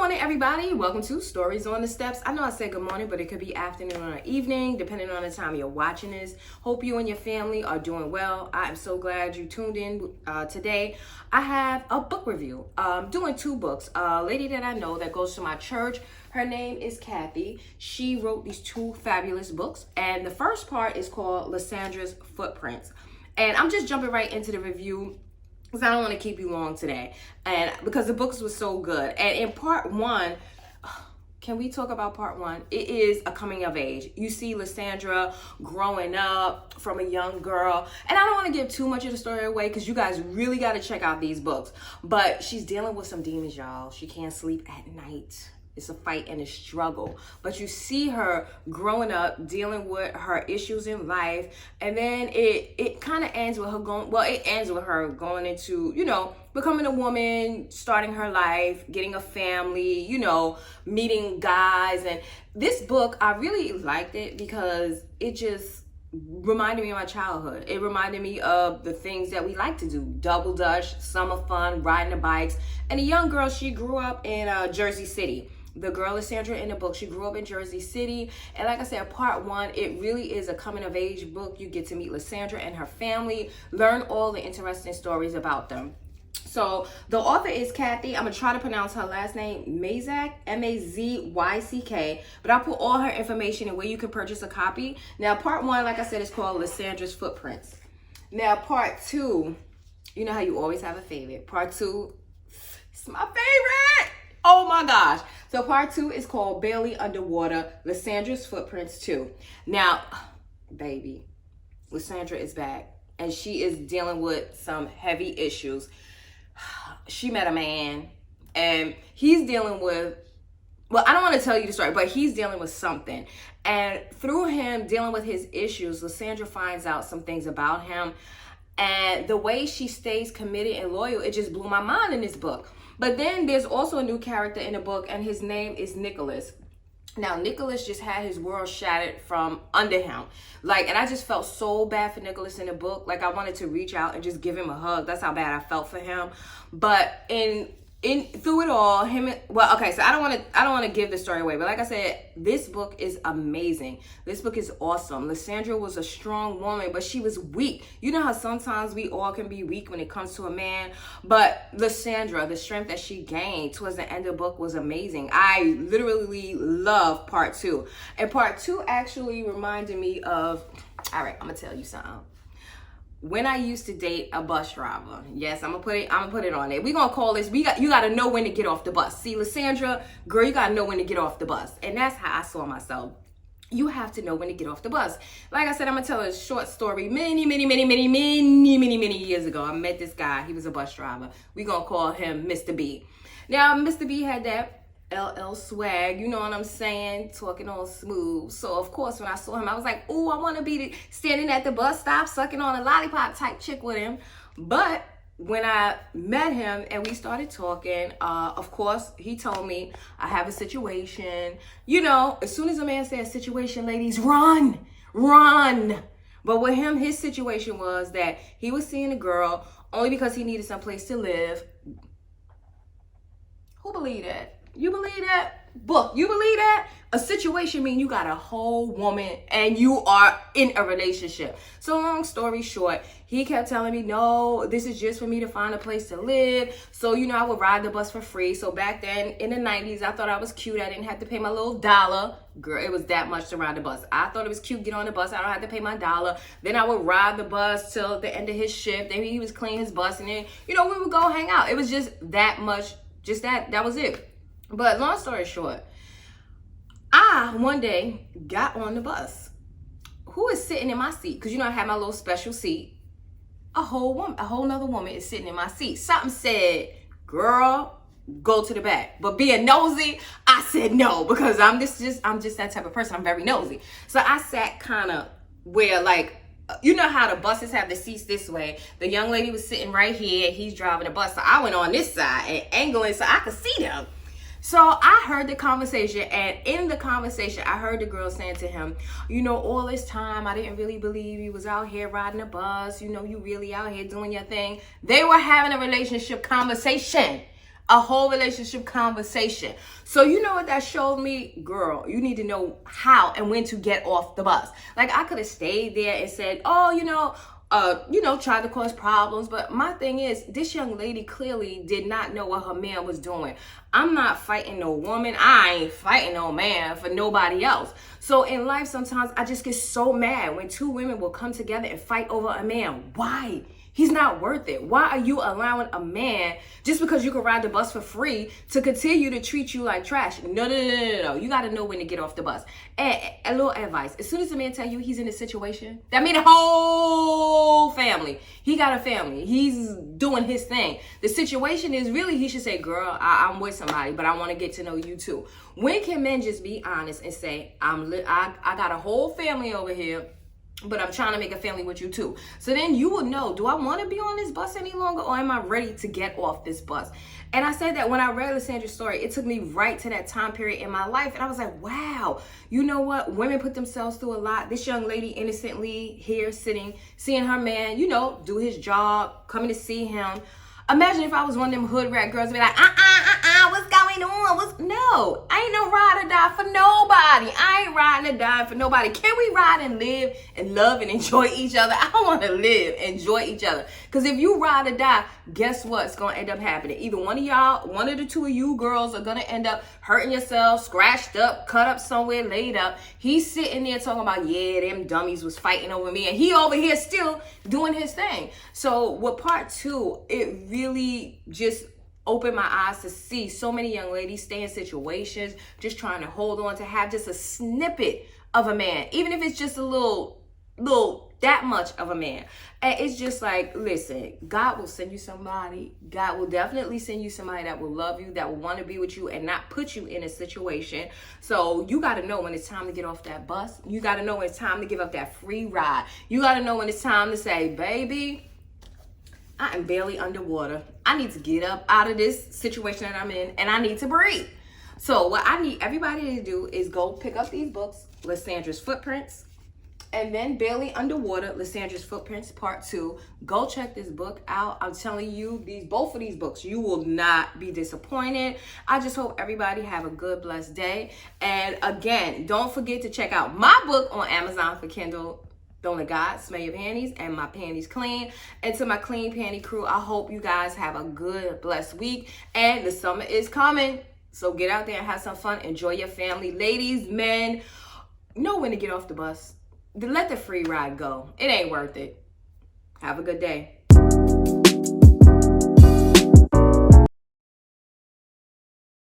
morning, everybody. Welcome to Stories on the Steps. I know I said good morning, but it could be afternoon or evening, depending on the time you're watching this. Hope you and your family are doing well. I am so glad you tuned in today. I have a book review. Doing two books. A lady that I know that goes to my church, her name is Kathy. She wrote these two fabulous books, and the first part is called Lisandra's Footprints. And I'm just jumping right into the review because I don't want to keep you long today, and because the books were so good. And in part one, can we talk about part one? It is a coming of age. You see Lisandra growing up from a young girl, and I don't want to give too much of the story away because you guys really got to check out these books. But she's dealing with some demons, y'all. She can't sleep at night. It's a fight and a struggle. But you see her growing up, dealing with her issues in life. And then it kind of ends with her going into, becoming a woman, starting her life, getting a family, meeting guys. And this book, I really liked it because it just reminded me of my childhood. It reminded me of the things that we like to do. Double dutch, summer fun, riding the bikes. And a young girl, she grew up in Jersey City. The girl Lisandra in the book, she grew up in Jersey City. And like I said, part one, it really is a coming of age book. You get to meet Lisandra and her family, learn all the interesting stories about them. So the author is Kathy. I'm going to try to pronounce her last name, Mazyck, M-A-Z-Y-C-K. But I'll put all her information in where you can purchase a copy. Now, part one, like I said, is called Lisandra's Footprints. Now, part two, you know how you always have a favorite. Part two, it's my favorite. Oh my gosh. So part two is called Barely Underwater, Lisandra's Footprints 2. Now, baby, Lisandra is back and she is dealing with some heavy issues. She met a man and he's dealing with, well, I don't want to tell you the story, but he's dealing with something. And through him dealing with his issues, Lisandra finds out some things about him. And the way she stays committed and loyal, it just blew my mind in this book. But then there's also a new character in the book, and his name is Nicholas. Now, Nicholas just had his world shattered from under him. And I just felt so bad for Nicholas in the book. I wanted to reach out and just give him a hug. That's how bad I felt for him. But through it all, so I don't want to give the story away, but like I said, this book is amazing. This book is awesome. Lisandra was a strong woman, but she was weak. You know how sometimes we all can be weak when it comes to a man, but Lisandra, the strength that she gained towards the end of the book was amazing. I literally love part two. And part two actually reminded me of, all right, I'm gonna tell you something. When I used to date a bus driver, yes, I'm gonna put it on there. We're gonna call this, you gotta know when to get off the bus. See, Lisandra, girl, you gotta know when to get off the bus. And that's how I saw myself. You have to know when to get off the bus. Like I said, I'm gonna tell a short story. Many years ago, I met this guy. He was a bus driver. We're gonna call him Mr. B. Now, Mr. B had that LL swag, you know what I'm saying, talking all smooth. So of course when I saw him, I was like, oh, I want to be standing at the bus stop sucking on a lollipop type chick with him. But when I met him and we started talking, of course he told me I have a situation. As soon as a man says situation, ladies, run. But with him, his situation was that he was seeing a girl only because he needed some place to live. Who believed that? You believe that? Book, you believe that? A situation means you got a whole woman and you are in a relationship. So long story short, he kept telling me, no, this is just for me to find a place to live. So, I would ride the bus for free. So back then in the 90s, I thought I was cute. I didn't have to pay my little $1. Girl, it was that much to ride the bus. I thought it was cute, get on the bus. I don't have to pay my $1. Then I would ride the bus till the end of his shift. Then he was cleaning his bus and then, we would go hang out. It was just that much, that was it. But long story short, I one day got on the bus. Who is sitting in my seat? Because I had my little special seat. A whole nother woman is sitting in my seat. Something said, girl, go to the back. But being nosy, I said no, because I'm just that type of person. I'm very nosy. So I sat kind of where you know how the buses have the seats this way. The young lady was sitting right here. He's driving the bus. So I went on this side and angling so I could see them. So I heard the conversation, and in the conversation, I heard the girl saying to him, all this time, I didn't really believe you was out here riding a bus. You really out here doing your thing. They were having a relationship conversation. a whole relationship conversation. So you know what that showed me? Girl, you need to know how and when to get off the bus. Like, I could have stayed there and said, oh, tried to cause problems. But my thing is, this young lady clearly did not know what her man was doing. I'm not fighting no woman. I ain't fighting no man for nobody else. So in life, sometimes I just get so mad when two women will come together and fight over a man. Why? He's not worth it. Why are you allowing a man, just because you can ride the bus for free, to continue to treat you like trash? No. You got to know when to get off the bus. And a little advice. As soon as a man tell you he's in a situation, that means the whole family. He got a family. He's doing his thing. The situation is really, he should say, girl, I'm with somebody, but I want to get to know you too. When can men just be honest and say, I got a whole family over here, but I'm trying to make a family with you too? So then you will know, do I want to be on this bus any longer, or am I ready to get off this bus? And I said that when I read Lisandra's story, it took me right to that time period in my life. And I was like, wow, you know what? Women put themselves through a lot. This young lady innocently here sitting, seeing her man, do his job, coming to see him. Imagine if I was one of them hood rat girls and be like, what's going on? No, I ain't no ride or die for nobody. I ain't riding or dying for nobody. Can we ride and live and love and enjoy each other? I want to live, enjoy each other. Because if you ride or die, guess what's going to end up happening? Either one of y'all, one of the two of you girls are going to end up hurting yourself, scratched up, cut up somewhere, laid up. He's sitting there talking about, yeah, them dummies was fighting over me. And he over here still doing his thing. So with part two, it really just opened my eyes to see so many young ladies stay in situations, just trying to hold on to have just a snippet of a man, even if it's just a little that much of a man. And it's just like, listen, God will send you somebody. God will definitely send you somebody that will love you, that will want to be with you and not put you in a situation. So you got to know when it's time to get off that bus. You got to know when it's time to give up that free ride. You got to know when it's time to say, baby, I am barely underwater. I need to get up out of this situation that I'm in, and I need to breathe. So what I need everybody to do is go pick up these books, Lisandra's Footprints, and then Barely Underwater, Lisandra's Footprints Part 2. Go check this book out. I'm telling you, both of these books, you will not be disappointed. I just hope everybody have a good, blessed day. And again, don't forget to check out my book on Amazon for Kindle. Don't let God smell your panties, and my panties clean. And to my clean panty crew, I hope you guys have a good, blessed week. And the summer is coming. So get out there and have some fun. Enjoy your family. Ladies, men, know when to get off the bus. Let the free ride go. It ain't worth it. Have a good day.